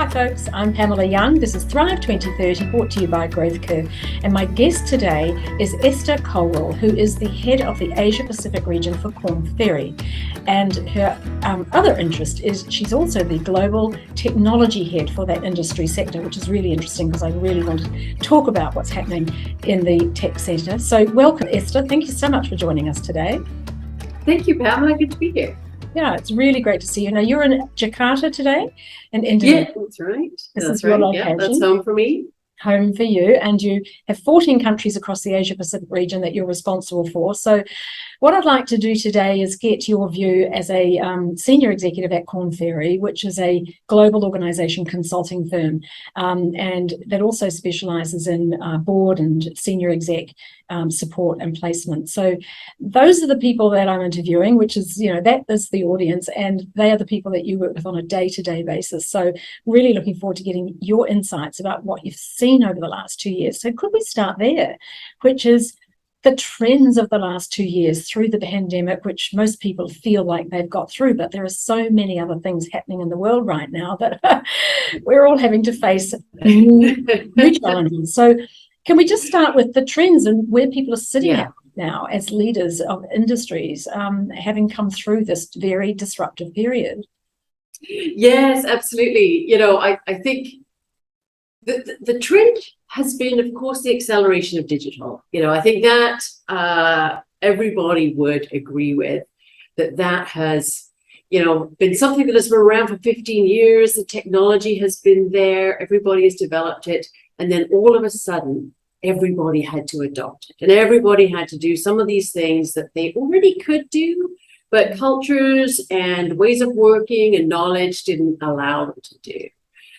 Hi folks, I'm Pamela Young. This is Thrive 2030, brought to you by Growth Curve. And my guest today is Esther Colwill, who is the head of the Asia Pacific region for Korn Ferry. And her other interest is she's also the global technology head for that industry sector, which is really interesting because I really want to talk about what's happening in the tech sector. So welcome, Esther. Thank you so much for joining us today. Thank you, Pamela. Good to be here. Yeah, it's really great to see you. Now, you're in Jakarta today, in Indonesia. Yeah, that's right. This That's is your right. location. Yeah, that's home for me. Home for you, and you have 14 countries across the Asia Pacific region that you're responsible for. So what I'd like to do today is get your view as a senior executive at Korn Ferry, which is a global organization consulting firm, and that also specializes in board and senior exec support and placement. So those are the people that I'm interviewing, which is, that is the audience, and they are the people that you work with on a day-to-day basis. So really looking forward to getting your insights about what you've seen over the last 2 years. So could we start there, which is the trends of the last 2 years through the pandemic, which most people feel like they've got through, but there are so many other things happening in the world right now that we're all having to face new challenges. So can we just start with the trends and where people are sitting at now as leaders of industries, having come through this very disruptive period? Yes, absolutely. I think the trend has been, of course, the acceleration of digital. I think that everybody would agree with that has, been something that has been around for 15 years. The technology has been there. Everybody has developed it. And then all of a sudden, everybody had to adopt it. And everybody had to do some of these things that they already could do, but cultures and ways of working and knowledge didn't allow them to do.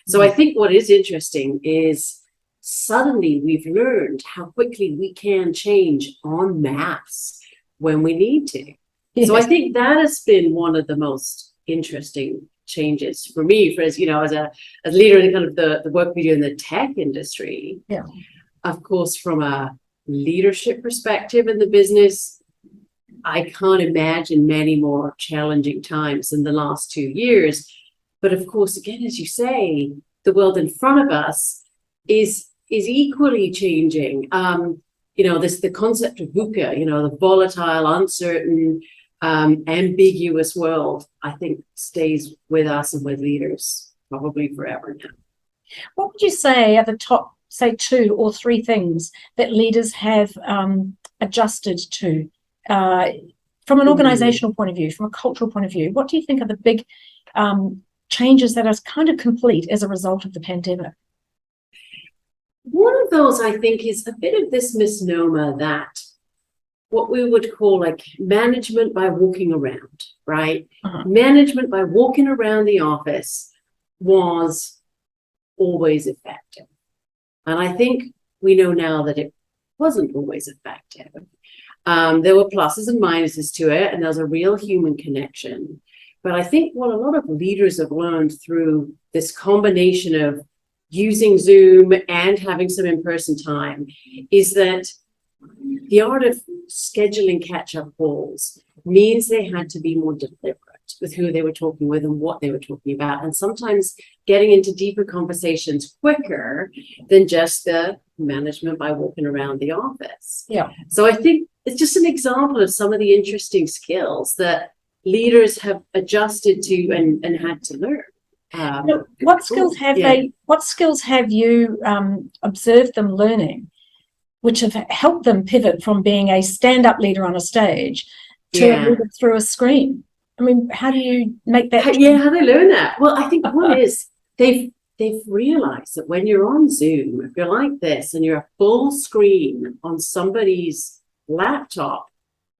So I think what is interesting is suddenly we've learned how quickly we can change en masse when we need to. Yes. So I think that has been one of the most interesting changes for me, as a leader in kind of the work we do in the tech industry. Yeah. Of course, from a leadership perspective in the business, I can't imagine many more challenging times in the last 2 years. But of course, again, as you say, the world in front of us is equally changing. The concept of VUCA, the volatile, uncertain, ambiguous world, I think stays with us and with leaders probably forever now. What would you say are the top, say, 2 or 3 things that leaders have adjusted to from an organizational point of view, from a cultural point of view? What do you think are the big changes that are kind of complete as a result of the pandemic? One of those, I think, is a bit of this misnomer that what we would call like management by walking around, right? Management by walking around the office was always effective. And I think we know now that it wasn't always effective. There were pluses and minuses to it, and there's a real human connection. But I think what a lot of leaders have learned through this combination of using Zoom and having some in-person time is that the art of scheduling catch-up calls means they had to be more deliberate with who they were talking with and what they were talking about, and sometimes getting into deeper conversations quicker than just the management by walking around the office. Yeah. So I think it's just an example of some of the interesting skills that leaders have adjusted to and had to learn. What skills have you observed them learning, which have helped them pivot from being a stand-up leader on a stage to a leader through a screen? I mean, how do you make that? How they learn that? Well, I think one is they've realized that when you're on Zoom, if you're like this and you're a full screen on somebody's laptop,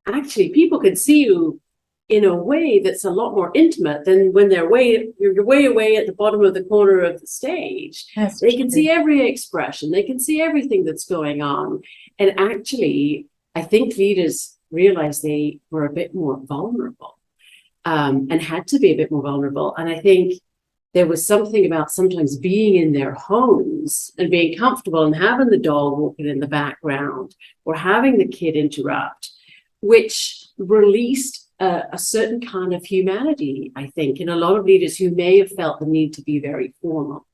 actually people can see you in a way that's a lot more intimate than when you're way away at the bottom of the corner of the stage. They can see every expression. They can see everything that's going on. And actually, I think leaders realized they were a bit more vulnerable and had to be a bit more vulnerable. And I think there was something about sometimes being in their homes and being comfortable and having the dog walking in the background or having the kid interrupt, which released a certain kind of humanity, I think, in a lot of leaders who may have felt the need to be very formal.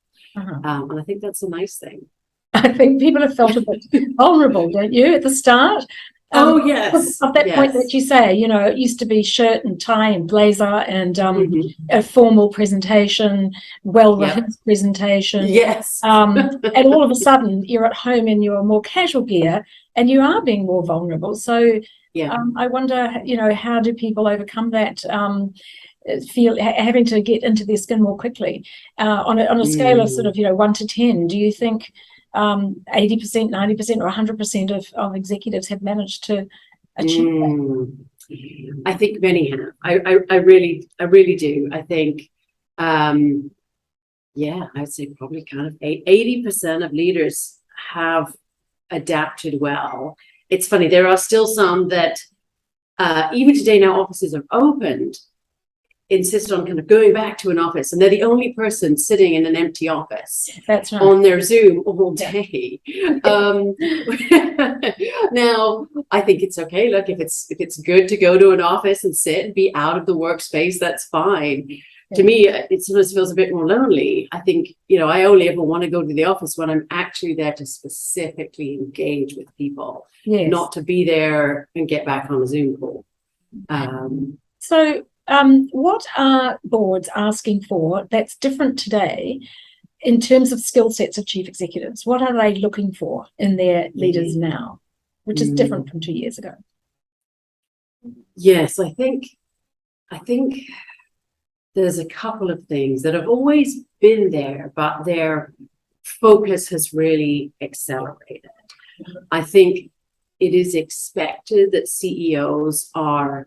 And I think that's a nice thing. I think people have felt a bit vulnerable, don't you, at the start? Oh, yes. Of that point that you say, you know, it used to be shirt and tie and blazer and a formal presentation, well-rehearsed presentation. Yes. And all of a sudden, you're at home in your more casual gear and you are being more vulnerable. So I wonder, you know, how do people overcome that? Feel having to get into their skin more quickly on a scale of sort of, you know, 1 to 10. Do you think 80%, 90%, or 100% of executives have managed to achieve that? I think many have. I really do. I think, I'd say probably kind of 80% of leaders have adapted well. It's funny, there are still some that even today now offices are opened, insist on kind of going back to an office, and they're the only person sitting in an empty office. That's right. On their Zoom all day. Now, I think it's okay. Look, if it's good to go to an office and sit and be out of the workspace, that's fine. To me, it sometimes feels a bit more lonely. I think, you know, I only ever want to go to the office when I'm actually there to specifically engage with people, not to be there and get back on a Zoom call. What are boards asking for that's different today in terms of skill sets of chief executives? What are they looking for in their leaders now, which is different from 2 years ago? Yes, I think there's a couple of things that have always been there, but their focus has really accelerated. I think it is expected that CEOs are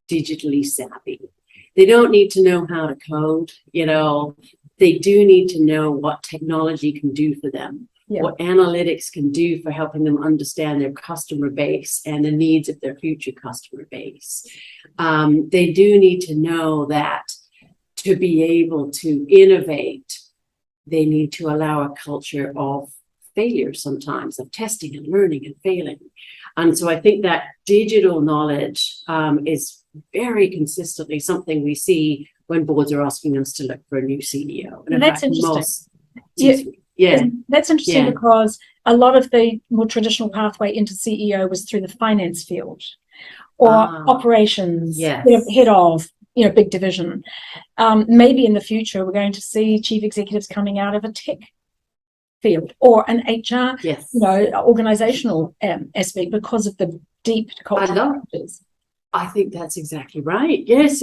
digitally savvy. They don't need to know how to code, you know, they do need to know what technology can do for them, what analytics can do for helping them understand their customer base and the needs of their future customer base. They do need to know that to be able to innovate, they need to allow a culture of failure sometimes, of testing and learning and failing. And so I think that digital knowledge is very consistently something we see when boards are asking us to look for a new CEO. And that's interesting. That's interesting because a lot of the more traditional pathway into CEO was through the finance field or operations, head of, you know, big division. Maybe in the future we're going to see chief executives coming out of a tech field or an HR, you know, organizational aspect because of the deep cultural factors. I think that's exactly right. Yes,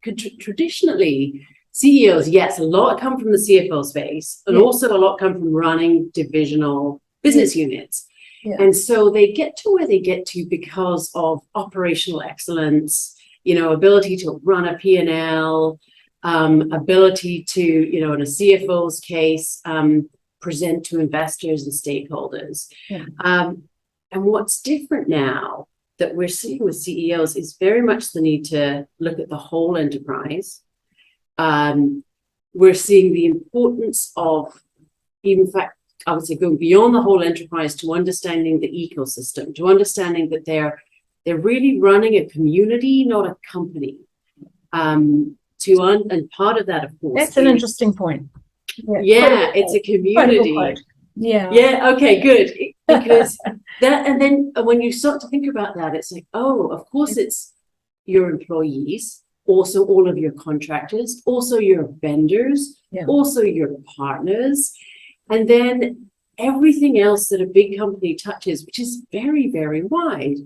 traditionally, CEOs, yes, a lot come from the CFO space, and also a lot come from running divisional business units. And so they get to where they get to because of operational excellence, you know, ability to run a P&L, ability to, you know, in a CFO's case, present to investors and stakeholders. And what's different now that we're seeing with CEOs is very much the need to look at the whole enterprise. We're seeing the importance of, in fact, I would say going beyond the whole enterprise to understanding the ecosystem, to understanding that they're really running a community, not a company. And part of that, of course, that's an interesting point. It's a community. Okay, good. Because that, and then when you start to think about that, it's like, oh, of course it's your employees, also all of your contractors, also your vendors, also your partners, and then everything else that a big company touches, which is very, very wide.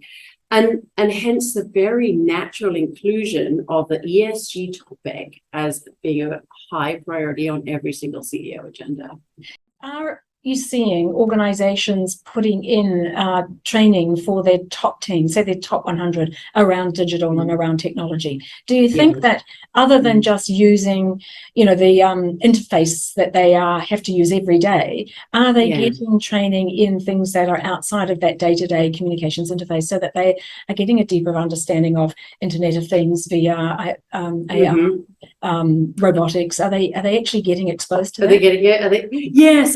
And hence the very natural inclusion of the ESG topic as being a high priority on every single CEO agenda. Are you seeing organizations putting in training for their top team, say their top 100 around digital and around technology? Do you think that other than just using, you know, the interface that they have to use every day, are they getting training in things that are outside of that day-to-day communications interface so that they are getting a deeper understanding of Internet of Things, VR, AR, robotics? Are they actually getting exposed to that? Are they getting it? Yes,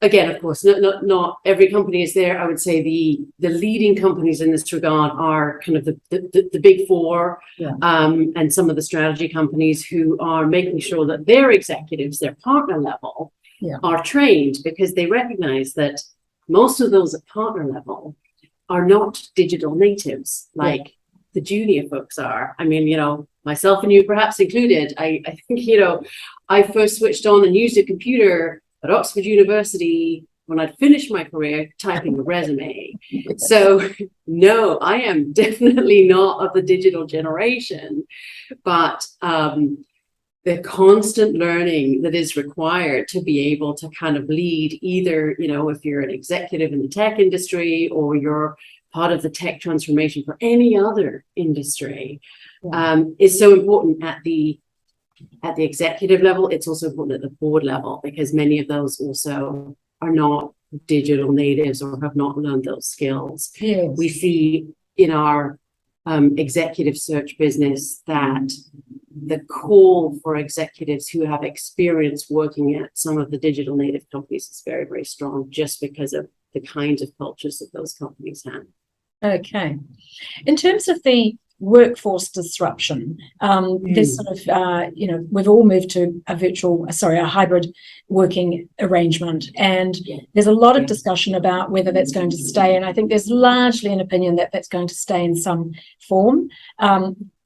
again, of course, not every company is there. I would say the leading companies in this regard are kind of the big four, and some of the strategy companies who are making sure that their executives, their partner level, are trained, because they recognize that most of those at partner level are not digital natives like the junior folks are. I mean, myself and you perhaps included, I think, I first switched on and used a computer at Oxford University when I'd finished my career typing a resume. So no, I am definitely not of the digital generation, but the constant learning that is required to be able to kind of lead either, if you're an executive in the tech industry or you're part of the tech transformation for any other industry, is so important at the executive level. It's also important at the board level, because many of those also are not digital natives or have not learned those skills. Yes. We see in our executive search business that the call for executives who have experience working at some of the digital native companies is very, very strong, just because of the kinds of cultures that those companies have. Okay. In terms of the workforce disruption, there's sort of, we've all moved to a hybrid working arrangement, and there's a lot of discussion about whether that's going to stay, and I think there's largely an opinion that that's going to stay in some form.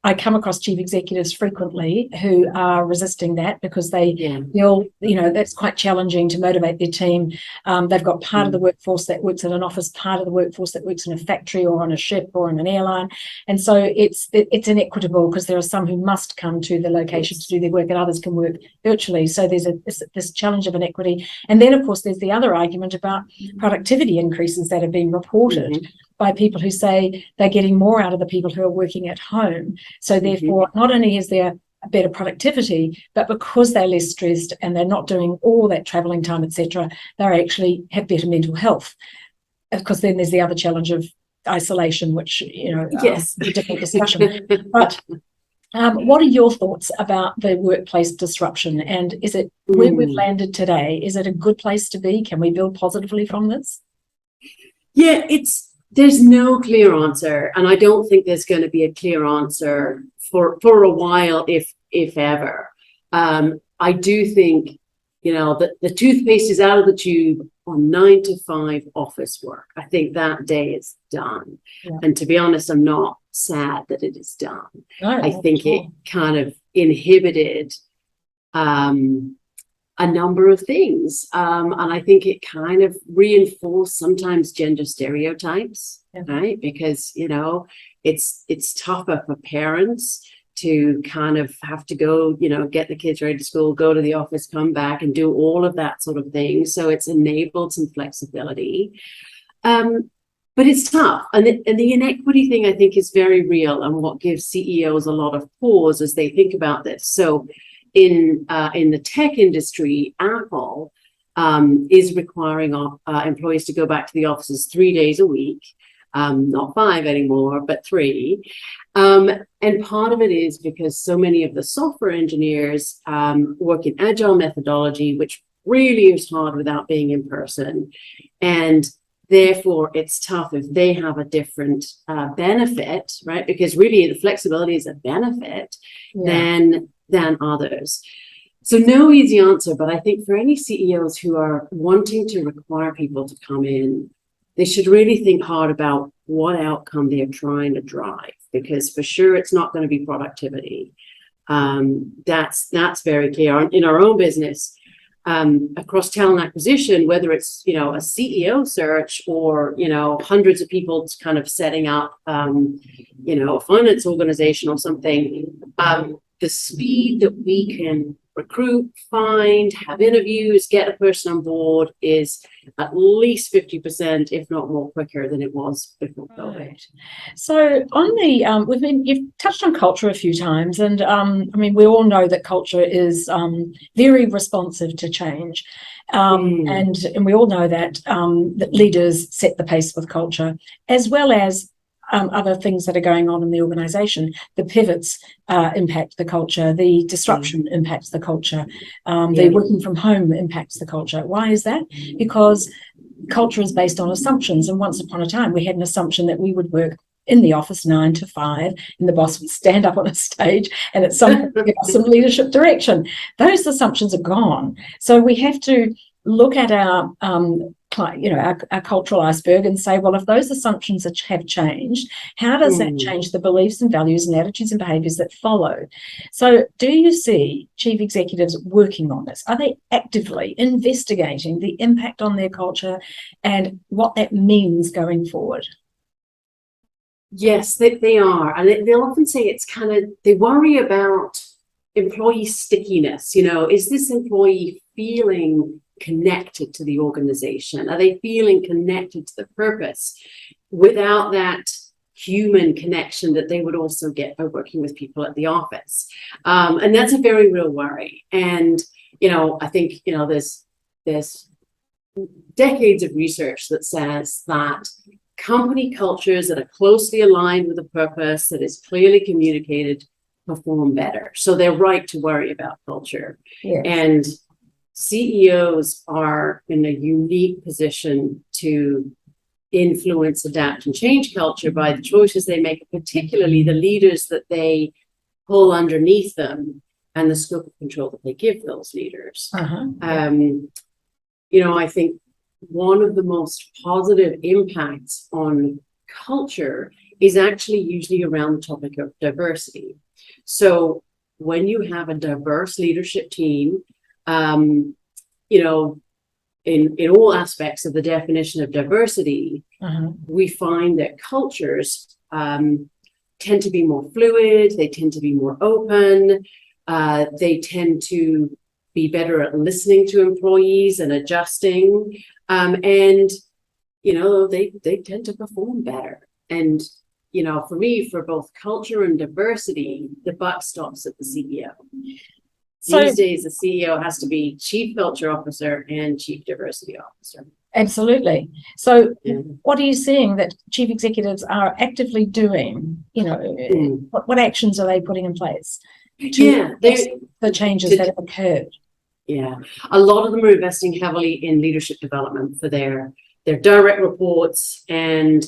I come across chief executives frequently who are resisting that, because they feel, that's quite challenging to motivate their team. They've got part of the workforce that works in an office, part of the workforce that works in a factory or on a ship or in an airline. And so it's inequitable, because there are some who must come to the location to do their work and others can work virtually. So there's this challenge of inequity. And then, of course, there's the other argument about productivity increases that have been reported by people who say they're getting more out of the people who are working at home. So therefore, not only is there a better productivity, but because they're less stressed and they're not doing all that traveling time, etc., they actually have better mental health. Of course, then there's the other challenge of isolation, which, is a different discussion. But what are your thoughts about the workplace disruption? And is it where we've landed today? Is it a good place to be? Can we build positively from this? Yeah, there's no clear answer, and I don't think there's going to be a clear answer for a while, if ever. I do think, that the toothpaste is out of the tube on 9 to 5 office work. I think that day is done. And to be honest, I'm not sad that it is done. I think it kind of inhibited a number of things. And I think it kind of reinforced sometimes gender stereotypes, right? Because, it's tougher for parents to kind of have to go, get the kids ready to school, go to the office, come back and do all of that sort of thing. So it's enabled some flexibility. But it's tough. And the inequity thing, I think, is very real, and what gives CEOs a lot of pause as they think about this. So in the tech industry, Apple is requiring employees to go back to the offices 3 days a week, not 5 anymore, but 3. And part of it is because so many of the software engineers work in agile methodology, which really is hard without being in person. And therefore, it's tough if they have a different benefit, right? Because really the flexibility is a benefit than others. So no easy answer, but I think for any CEOs who are wanting to require people to come in, they should really think hard about what outcome they're trying to drive, because for sure it's not going to be productivity. That's very clear. In our own business, across talent acquisition, whether it's, a CEO search or, hundreds of people kind of setting up, a finance organization or something, the speed that we can recruit, find, have interviews, get a person on board is at least 50%, if not more, quicker than it was before COVID. Right. So on the, you've touched on culture a few times, and we all know that culture is very responsive to change, and we all know that that leaders set the pace with culture, as well as other things that are going on in the organization. The pivots impact the culture, the disruption impacts the culture, the working from home impacts the culture. Why is that? Because culture is based on assumptions, and once upon a time we had an assumption that we would work in the office 9 to 5, and the boss would stand up on a stage and at some point give us some leadership direction. Those assumptions are gone. So we have to look at our our cultural iceberg and say, well, if those assumptions have changed, how does that change the beliefs and values and attitudes and behaviours that follow? So do you see chief executives working on this? Are they actively investigating the impact on their culture and what that means going forward? Yes, they are. And they'll often say it's kind of, they worry about employee stickiness. Is this employee feeling connected to the organization? Are they feeling connected to the purpose without that human connection that they would also get by working with people at the office? And that's a very real worry. And, I think, there's decades of research that says that company cultures that are closely aligned with a purpose that is clearly communicated perform better. So they're right to worry about culture. Yes. And CEOs are in a unique position to influence, adapt, and change culture by the choices they make, particularly the leaders that they pull underneath them and the scope of control that they give those leaders. I think one of the most positive impacts on culture is actually usually around the topic of diversity. So when you have a diverse leadership team, in all aspects of the definition of diversity, we find that cultures tend to be more fluid, they tend to be more open, they tend to be better at listening to employees and adjusting, and they tend to perform better. And for me, for both culture and diversity, the buck stops at the CEO. So, these days, the CEO has to be chief culture officer and chief diversity officer. Absolutely. So what are you seeing that chief executives are actively doing? What actions are they putting in place to the changes that have occurred? Yeah, a lot of them are investing heavily in leadership development for their direct reports and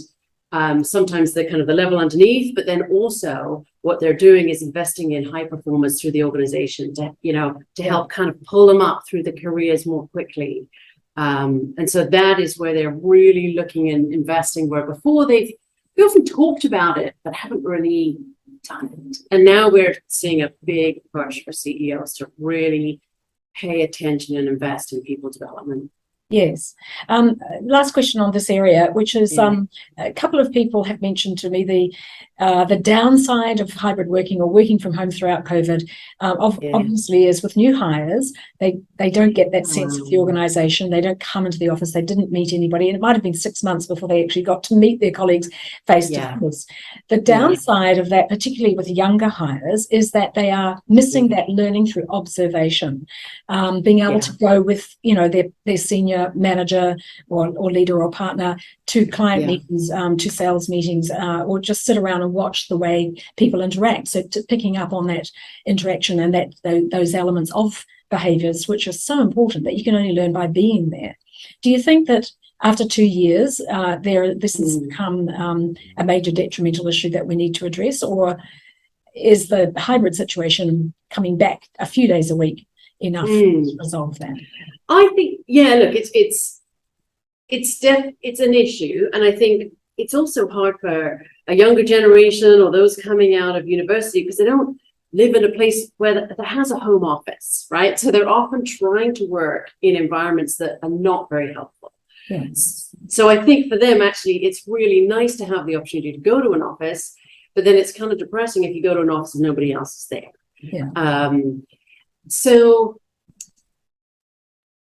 sometimes the kind of the level underneath, but then also what they're doing is investing in high performers through the organization to help kind of pull them up through the careers more quickly. And so that is where they're really looking and investing, where before we often talked about it, but haven't really done it. And now we're seeing a big push for CEOs to really pay attention and invest in people development. Yes. Last question on this area, which is a couple of people have mentioned to me the downside of hybrid working or working from home throughout COVID. Obviously, is with new hires, they don't get that sense of the organisation. They don't come into the office. They didn't meet anybody, and it might have been 6 months before they actually got to meet their colleagues face to face. The downside of that, particularly with younger hires, is that they are missing that learning through observation, being able to go with their senior manager or leader or partner to client meetings, to sales meetings, or just sit around and watch the way people interact. So picking up on that interaction and those elements of behaviours, which are so important that you can only learn by being there. Do you think that after 2 years, this has become a major detrimental issue that we need to address, or is the hybrid situation coming back a few days a week enough to resolve that? I think, look, it's an issue, and I think it's also hard for a younger generation or those coming out of university because they don't live in a place where that has a home office, right? So they're often trying to work in environments that are not very helpful. Yes. So I think for them, actually, it's really nice to have the opportunity to go to an office, but then it's kind of depressing if you go to an office and nobody else is there. Yeah. So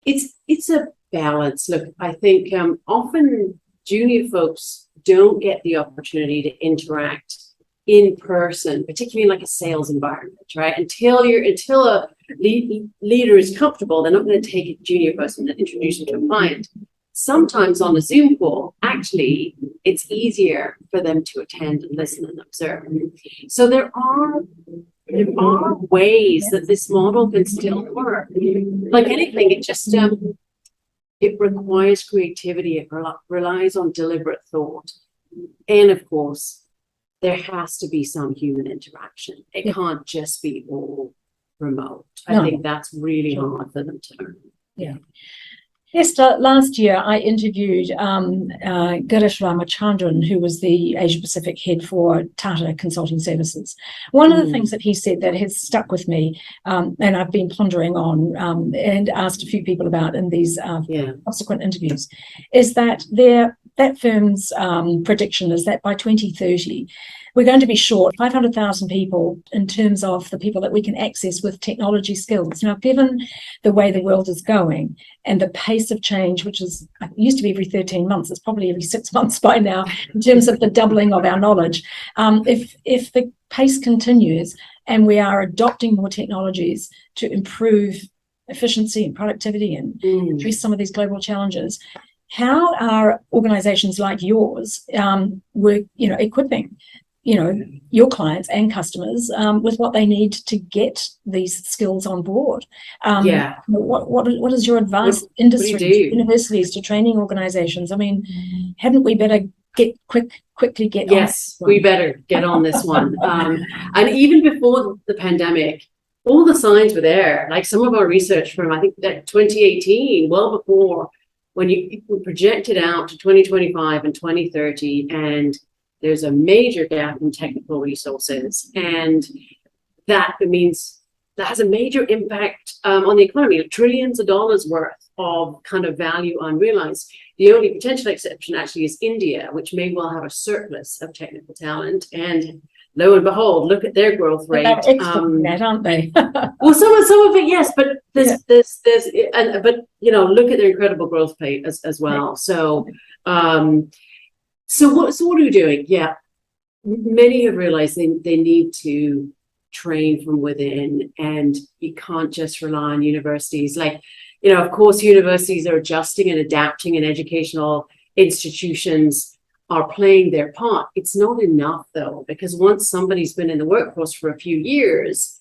it's a balance. Look, I think often junior folks don't get the opportunity to interact in person, particularly in like a sales environment, right? Until a leader is comfortable, they're not going to take a junior person and introduce them to a client. Sometimes on a Zoom call, actually, it's easier for them to attend and listen and observe. So there are ways that this model can still work. Like anything, it just it requires creativity. It relies on deliberate thought, and of course, there has to be some human interaction. It Yeah. can't just be all remote. No. I think that's really Sure. hard for them to learn. Yeah. Esther, last year I interviewed Girish Ramachandran, who was the Asia Pacific head for Tata Consulting Services. One of the things that he said that has stuck with me, and I've been pondering on and asked a few people about in these subsequent interviews, is that that firm's prediction is that by 2030, we're going to be short 500,000 people in terms of the people that we can access with technology skills. Now, given the way the world is going and the pace of change, which is used to be every 13 months, it's probably every 6 months by now in terms of the doubling of our knowledge. If the pace continues and we are adopting more technologies to improve efficiency and productivity and address some of these global challenges, how are organizations like yours equipping your clients and customers with what they need to get these skills on board? What is your advice to industry, to universities, to training organizations? I mean, hadn't we better quickly get on? Yes, we better get on this one. And even before the pandemic, all the signs were there. Like some of our research from, I think, that 2018, well before, when you projected out to 2025 and 2030, and there's a major gap in technical resources, and that means that has a major impact on the economy, trillions of dollars worth of kind of value unrealized. The only potential exception actually is India, which may well have a surplus of technical talent, and lo and behold, look at their growth rate. That, aren't they? Well, some of it, yes, but there's look at their incredible growth rate as well. So, So what are we doing? Yeah, many have realized they need to train from within, and you can't just rely on universities. Of course, universities are adjusting and adapting, and educational institutions are playing their part. It's not enough, though, because once somebody's been in the workforce for a few years,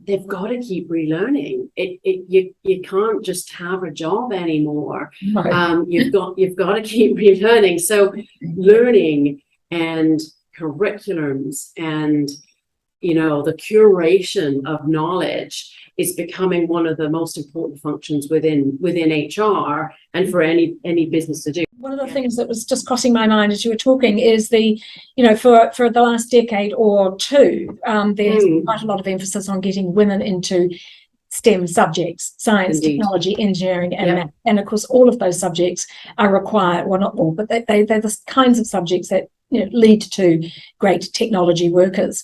they've got to keep relearning. You can't just have a job anymore. Right. You've got to keep relearning. So learning and curriculums and the curation of knowledge is becoming one of the most important functions within HR and for any business to do. One of the things that was just crossing my mind as you were talking is for the last decade or two, there's quite a lot of emphasis on getting women into STEM subjects, science, technology, engineering, and math. And of course, all of those subjects are required, well, not all, but they're the kinds of subjects that lead to great technology workers.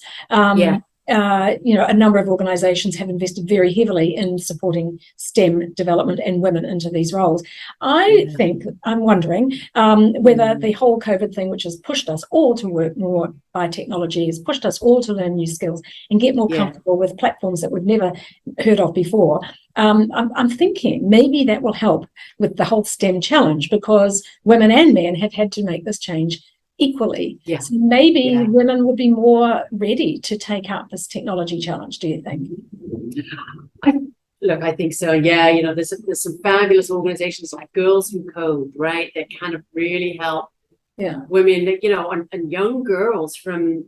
A number of organizations have invested very heavily in supporting STEM development and women into these roles. I'm wondering whether the whole COVID thing, which has pushed us all to work more by technology, has pushed us all to learn new skills and get more comfortable with platforms that we've never heard of before. I'm thinking maybe that will help with the whole STEM challenge, because women and men have had to make this change equally. So maybe women would be more ready to take up this technology challenge, do you think? I think so. Yeah, there's some fabulous organizations like Girls Who Code, right, that kind of really help women, and young girls from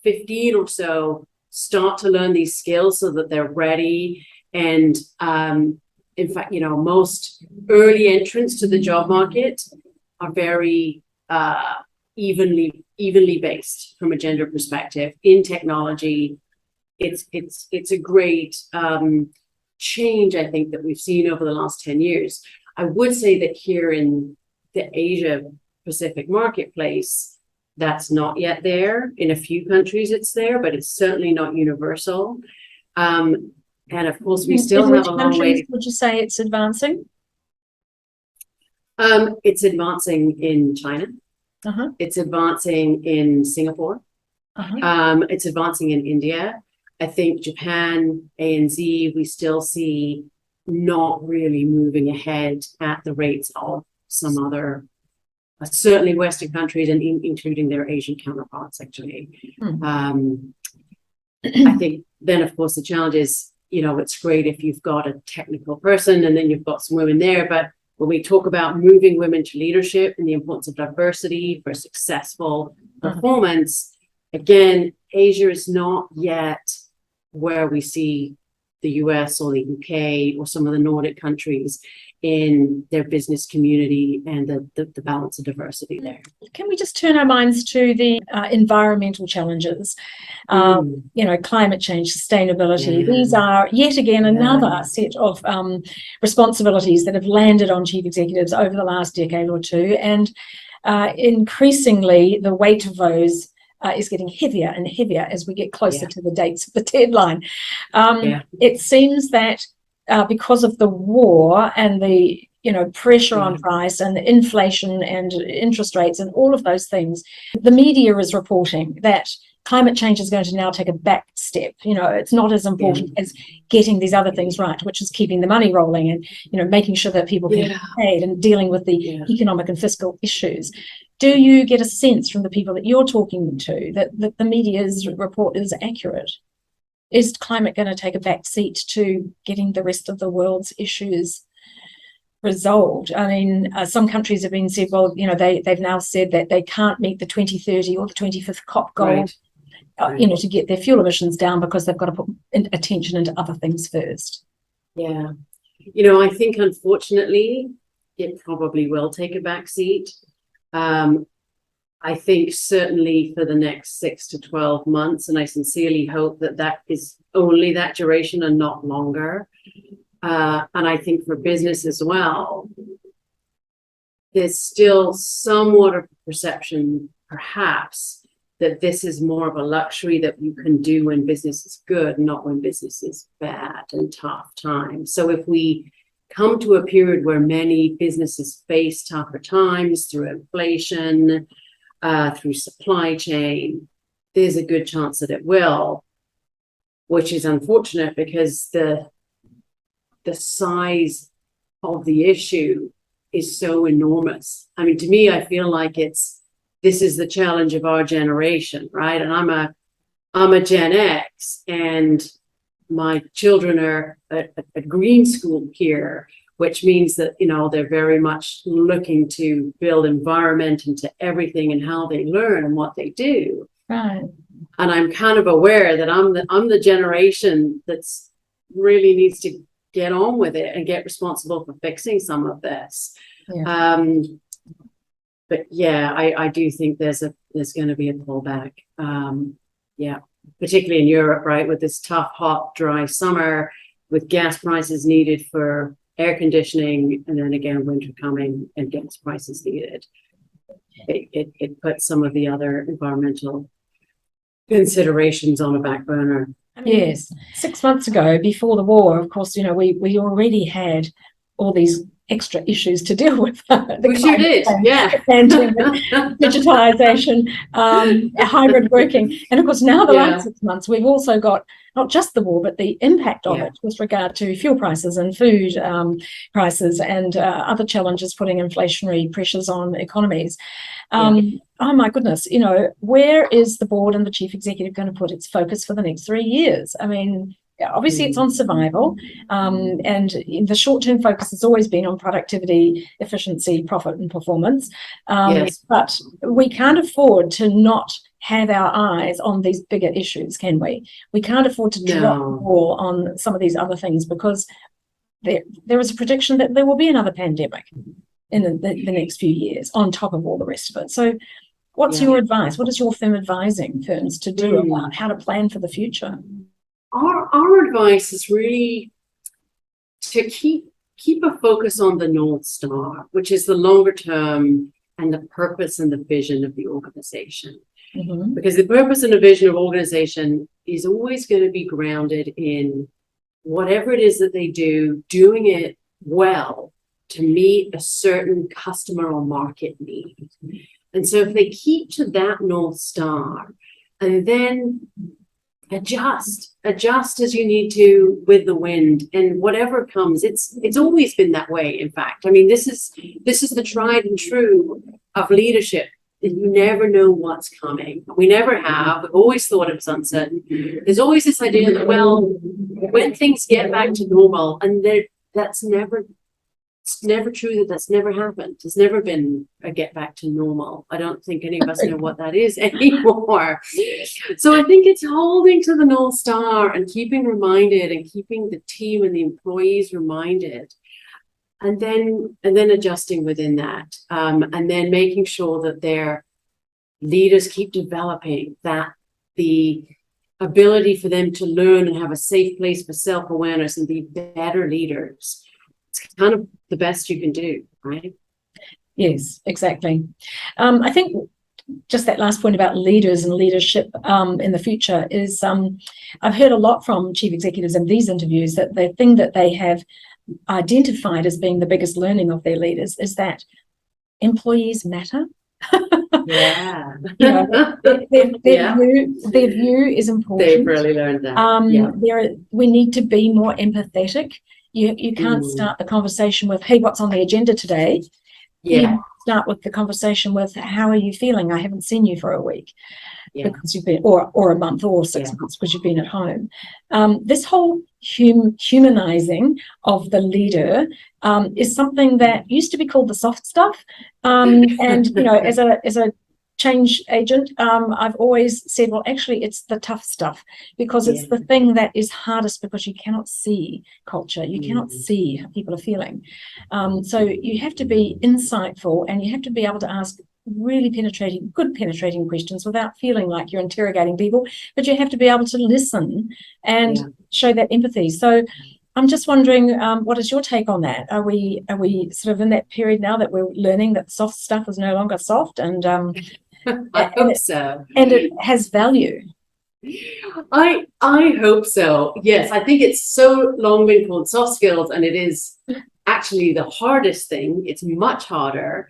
15 or so start to learn these skills so that they're ready. And in fact, most early entrants to the job market are very evenly based from a gender perspective in technology. It's a great change, I think, that we've seen over the last 10 years. I would say that here in the Asia Pacific marketplace, that's not yet there. In a few countries it's there, but it's certainly not universal. And of course, we still have a long way. Would you say it's advancing? It's advancing in China. It's advancing in Singapore. It's advancing in India. I think Japan, ANZ, we still see not really moving ahead at the rates of some other, certainly Western countries, and including their Asian counterparts, actually. I think then, of course, the challenge is, it's great if you've got a technical person and then you've got some women there, but when we talk about moving women to leadership and the importance of diversity for successful performance, again, Asia is not yet where we see the US or the UK or some of the Nordic countries in their business community and the balance of diversity there. Can we just turn our minds to the environmental challenges? Climate change, sustainability. These are yet again another set of responsibilities that have landed on chief executives over the last decade or two, and increasingly the weight of those is getting heavier and heavier as we get closer to the dates of the deadline. It seems that because of the war and the pressure on price and the inflation and interest rates and all of those things, the media is reporting that climate change is going to now take a back step. It's not as important as getting these other things right, which is keeping the money rolling and making sure that people can get paid and dealing with the economic and fiscal issues. Do you get a sense from the people that you're talking to that the media's report is accurate? Is climate going to take a back seat to getting the rest of the world's issues resolved? I mean, some countries have been said, well, they've now said that they can't meet the 2030 or the 25th COP goal, to get their fuel emissions down because they've got to put attention into other things first. Yeah. I think unfortunately it probably will take a back seat. I think certainly for the next 6 to 12 months, and I sincerely hope that is only that duration and not longer. And I think for business as well, there's still somewhat of a perception, perhaps, that this is more of a luxury that you can do when business is good, not when business is bad and tough times. So if we come to a period where many businesses face tougher times through inflation, through supply chain, there's a good chance that it will, which is unfortunate because the size of the issue is so enormous. I mean, to me, I feel like this is the challenge of our generation, right? And I'm a Gen X, and my children are at green school here, which means that, they're very much looking to build environment into everything and how they learn and what they do. Right. And I'm kind of aware that I'm the generation that's really needs to get on with it and get responsible for fixing some of this. But I do think there's going to be a pullback. Particularly in Europe, right, with this tough, hot, dry summer, with gas prices needed for air conditioning, and then again winter coming and gas prices needed. It puts some of the other environmental considerations on a back burner. Yes, 6 months ago, before the war, of course, we already had all these extra issues to deal with. We sure did, pandemic, digitisation, hybrid working, and of course now the last 6 months we've also got not just the war but the impact of it with regard to fuel prices and food prices and other challenges putting inflationary pressures on economies. Oh my goodness, where is the board and the chief executive going to put its focus for the next 3 years? I mean, obviously it's on survival, and the short-term focus has always been on productivity, efficiency, profit and performance, but we can't afford to not have our eyes on these bigger issues, can we? We can't afford to drop the ball on some of these other things, because there is a prediction that there will be another pandemic in the next few years on top of all the rest of it. So what's your advice? What is your firm advising firms to do about how to plan for the future? Our advice is really to keep a focus on the North Star, which is the longer term and the purpose and the vision of the organization. Because the purpose and the vision of organization is always going to be grounded in whatever it is that they do, doing it well to meet a certain customer or market need. And so if they keep to that North Star and then adjust as you need to with the wind, and whatever comes, it's always been that way. In fact, I mean, this is the tried and true of leadership. You never know what's coming. We never have. We've always thought it was uncertain. There's always this idea that, well, when things get back to normal, and that's never it's never true that that's never happened. There's never been a get back to normal. I don't think any of us know what that is anymore. So I think it's holding to the North Star and keeping reminded and keeping the team and the employees reminded. And then adjusting within that, and then making sure that their leaders keep developing that, the ability for them to learn and have a safe place for self-awareness and be better leaders. It's kind of the best you can do, right? Yes, exactly. I think just that last point about leaders and leadership in the future is, I've heard a lot from chief executives in these interviews that the thing that they have identified as being the biggest learning of their leaders is that employees matter. Yeah. You know, their view is important. They've really learned that. We need to be more empathetic. You can't start the conversation with, hey, what's on the agenda today? You start with the conversation with, how are you feeling? I haven't seen you for a week. Because you've been, or a month or 6 months because you've been at home. This whole humanizing of the leader is something that used to be called the soft stuff. And you know, as a change agent, I've always said, well, actually, it's the tough stuff, because it's the thing that is hardest, because you cannot see culture, you cannot see how people are feeling. So you have to be insightful, and you have to be able to ask really good penetrating questions without feeling like you're interrogating people, but you have to be able to listen and show that empathy. So I'm just wondering, what is your take on that? Are we sort of in that period now that we're learning that soft stuff is no longer soft, and I hope so, and it has value? I hope so. Yes, I think it's so long been called soft skills, and it is actually the hardest thing. It's much harder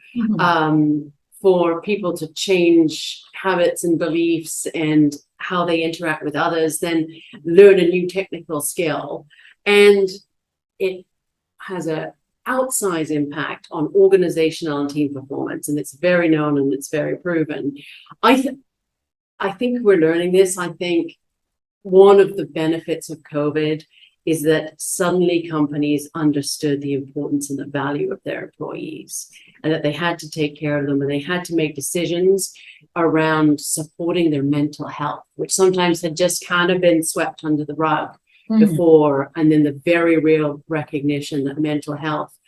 for people to change habits and beliefs and how they interact with others than learn a new technical skill. And it has a outsized impact on organizational and team performance, and it's very known and it's very proven. I think we're learning this. I think one of the benefits of COVID is that suddenly companies understood the importance and the value of their employees, and that they had to take care of them, and they had to make decisions around supporting their mental health, which sometimes had just kind of been swept under the rug before. And then the very real recognition that mental health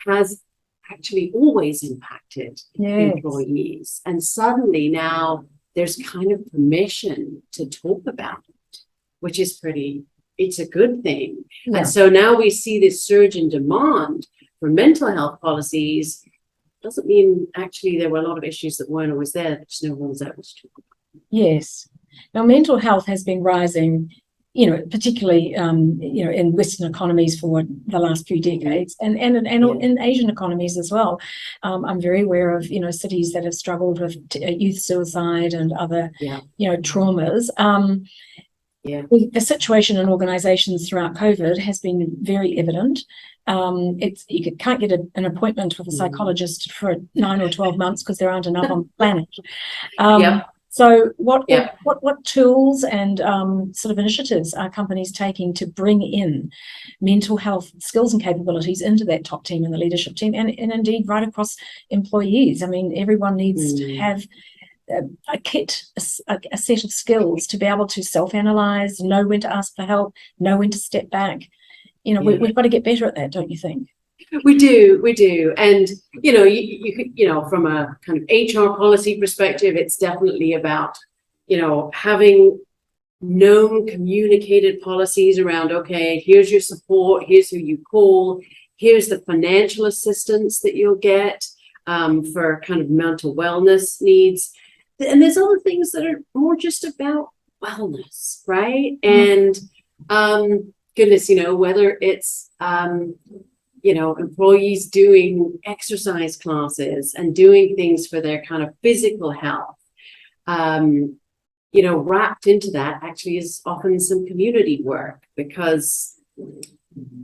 has actually always impacted employees. And suddenly now there's kind of permission to talk about it, which is it's a good thing. And so now we see this surge in demand for mental health policies. Doesn't mean actually there were a lot of issues that weren't always there, that just no one was able to talk about. Yes. Now, mental health has been rising, particularly, in Western economies for the last few decades, and in Asian economies as well. I'm very aware of, cities that have struggled with youth suicide and other, traumas. The situation in organisations throughout COVID has been very evident. You can't get an appointment with a psychologist for 9 or 12 months because there aren't enough on the planet. So what tools and sort of initiatives are companies taking to bring in mental health skills and capabilities into that top team and the leadership team, and indeed right across employees? I mean, everyone needs to have a set of skills to be able to self-analyze, know when to ask for help, know when to step back. We've got to get better at that, don't you think? We do. And, you from a kind of HR policy perspective, it's definitely about, having known communicated policies around, okay, here's your support, here's who you call, here's the financial assistance that you'll get for kind of mental wellness needs. And there's other things that are more just about wellness, right? And goodness, whether it's employees doing exercise classes and doing things for their kind of physical health, wrapped into that actually is often some community work, because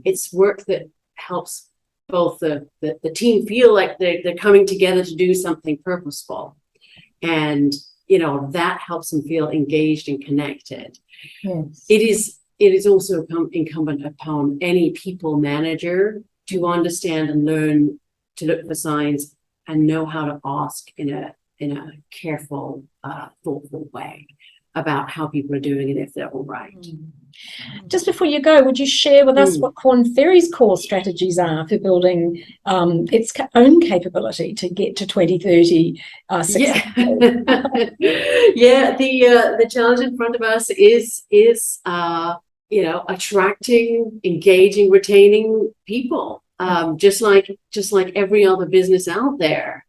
it's work that helps both the team feel like they're coming together to do something purposeful. And, that helps them feel engaged and connected. Yes. It is also incumbent upon any people manager to understand and learn to look for signs and know how to ask in a careful, thoughtful way about how people are doing and if they're all right. Just before you go, would you share with us what Korn Ferry's core strategies are for building its own capability to get to 2030 successfully? Yeah, the challenge in front of us is attracting, engaging, retaining people. Just like every other business out there.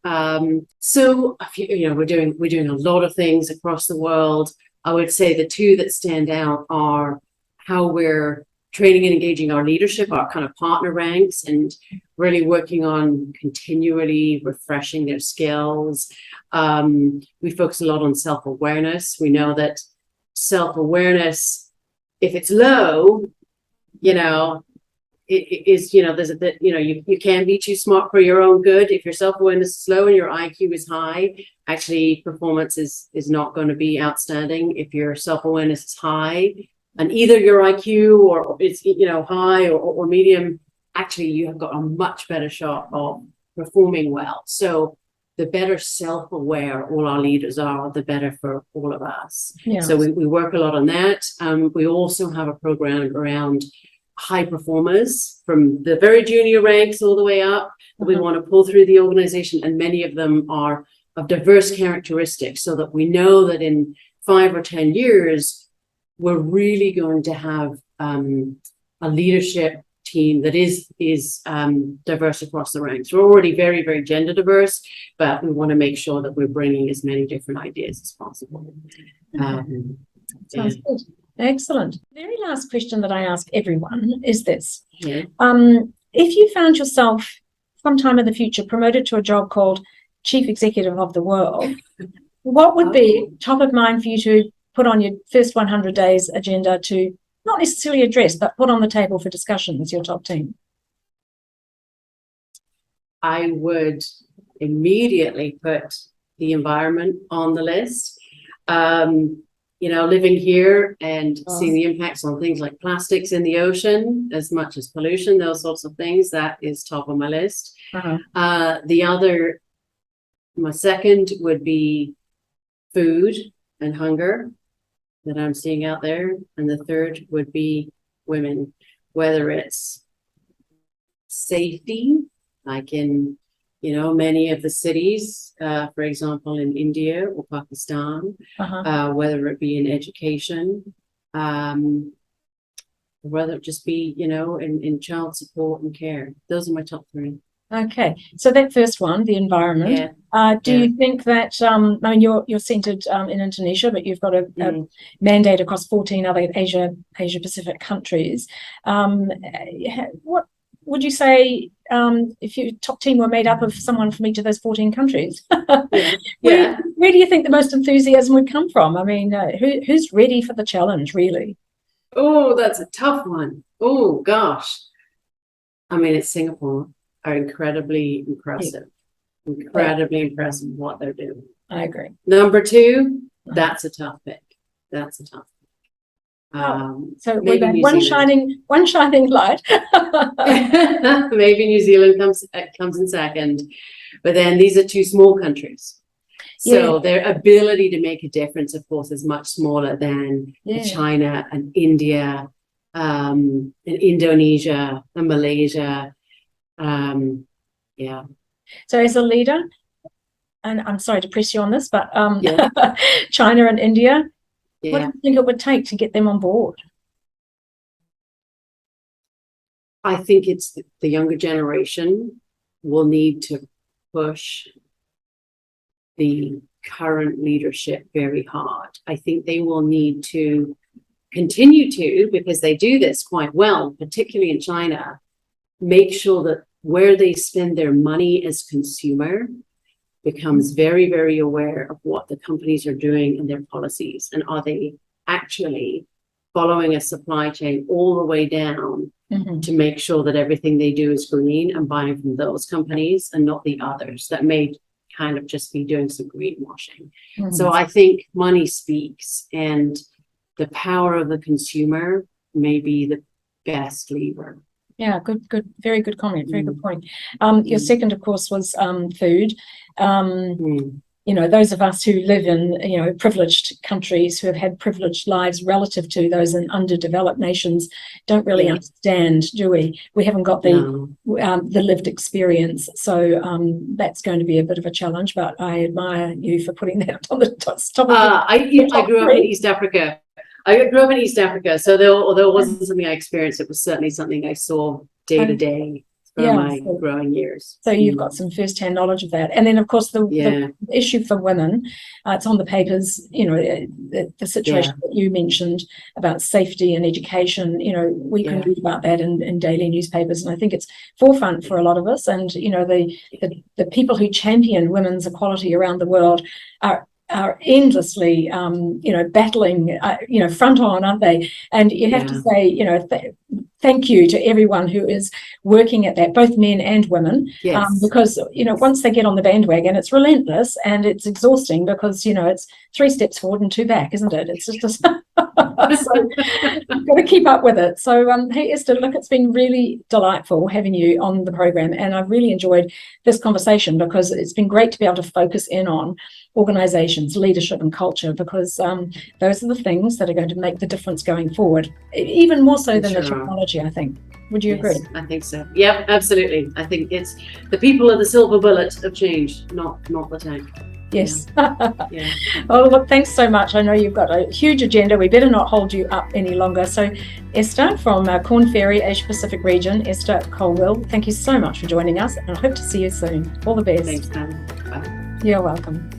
So we're doing a lot of things across the world. I would say the two that stand out are how we're training and engaging our leadership, our kind of partner ranks, and really working on continually refreshing their skills. We focus a lot on self-awareness. We know that self-awareness, if it's low, it is, there's you can be too smart for your own good. If your self-awareness is low and your IQ is high, actually performance is not going to be outstanding. If your self-awareness is high and either your IQ or it's high or medium, actually you have got a much better shot of performing well. So the better self-aware all our leaders are, the better for all of us. Yeah. So we work a lot on that. We also have a program around high performers from the very junior ranks all the way up that we want to pull through the organization, and many of them are of diverse characteristics, so that we know that in 5 or 10 years we're really going to have a leadership team that is diverse across the ranks. We're already very, very gender diverse, but we want to make sure that we're bringing as many different ideas as possible. Sounds good. Excellent. The very last question that I ask everyone is this. Yeah. If you found yourself sometime in the future promoted to a job called Chief Executive of the World, what would be top of mind for you to put on your first 100 days agenda to not necessarily address, but put on the table for discussion with your top team? I would immediately put the environment on the list. Living here and seeing the impacts on things like plastics in the ocean, as much as pollution, those sorts of things, that is top of my list. My second would be food and hunger that I'm seeing out there. And the third would be women, whether it's safety, like in many of the cities, for example, in India or Pakistan, whether it be in education, whether it just be, in child support and care. Those are my top 3. Okay, so that first one, the environment. Do you think that, you're centered in Indonesia, but you've got a mandate across 14 other Asia Pacific countries. What would you say if your top team were made up of someone from each of those 14 countries? Where do you think the most enthusiasm would come from? I mean, who's ready for the challenge, really? Oh, that's a tough one. Oh, gosh. I mean, it's Singapore are incredibly impressive. Incredibly impressive what they're doing. I agree. Number 2, that's a tough pick. That's a tough pick. So maybe one shining light. Maybe New Zealand comes in second, but then these are 2 small countries, so their ability to make a difference, of course, is much smaller than China and India, and Indonesia and Malaysia. So as a leader, and I'm sorry to press you on this, but China and India. What do you think it would take to get them on board? I think it's the younger generation will need to push the current leadership very hard. I think they will need to continue to, because they do this quite well, particularly in China, make sure that where they spend their money as consumer becomes very, very aware of what the companies are doing and their policies, and are they actually following a supply chain all the way down to make sure that everything they do is green, and buying from those companies and not the others that may kind of just be doing some greenwashing. So I think money speaks, and the power of the consumer may be the best lever Yeah, good, very good comment, very good point. Your Mm. second, of course, was food. Mm. You know, those of us who live in, you know, privileged countries, who have had privileged lives relative to those in underdeveloped nations, don't really understand, do we? We haven't got the lived experience. So that's going to be a bit of a challenge, but I admire you for putting that on the top of I grew up in East Africa. So although it wasn't something I experienced, it was certainly something I saw day to day through my growing years. So you've got some first-hand knowledge of that. And then, of course, the issue for women, it's on the papers, you know, the situation that you mentioned about safety and education, you know, we can read about that in daily newspapers. And I think it's forefront for a lot of us. And, you know, the people who champion women's equality around the world are endlessly, you know, battling, you know, front on, aren't they? And you have to say, you know, thank you to everyone who is working at that, both men and women, because, you know, once they get on the bandwagon, it's relentless and it's exhausting because, you know, it's 3 steps forward and 2 back, isn't it? It's just so you've got to keep up with it. So, hey, Esther, look, it's been really delightful having you on the program, and I've really enjoyed this conversation because it's been great to be able to focus in on organizations, leadership and culture, because those are the things that are going to make the difference going forward, even more so than the technology, I think. Would you agree? I think so. Yeah, absolutely. I think it's the people are the silver bullet of change, not the tank. Yes. Oh, look, thanks so much. I know you've got a huge agenda. We better not hold you up any longer. So Esther from Korn Ferry, Asia Pacific region, Esther Colwill, thank you so much for joining us, and I hope to see you soon. All the best. Thanks, Pam. Bye. You're welcome.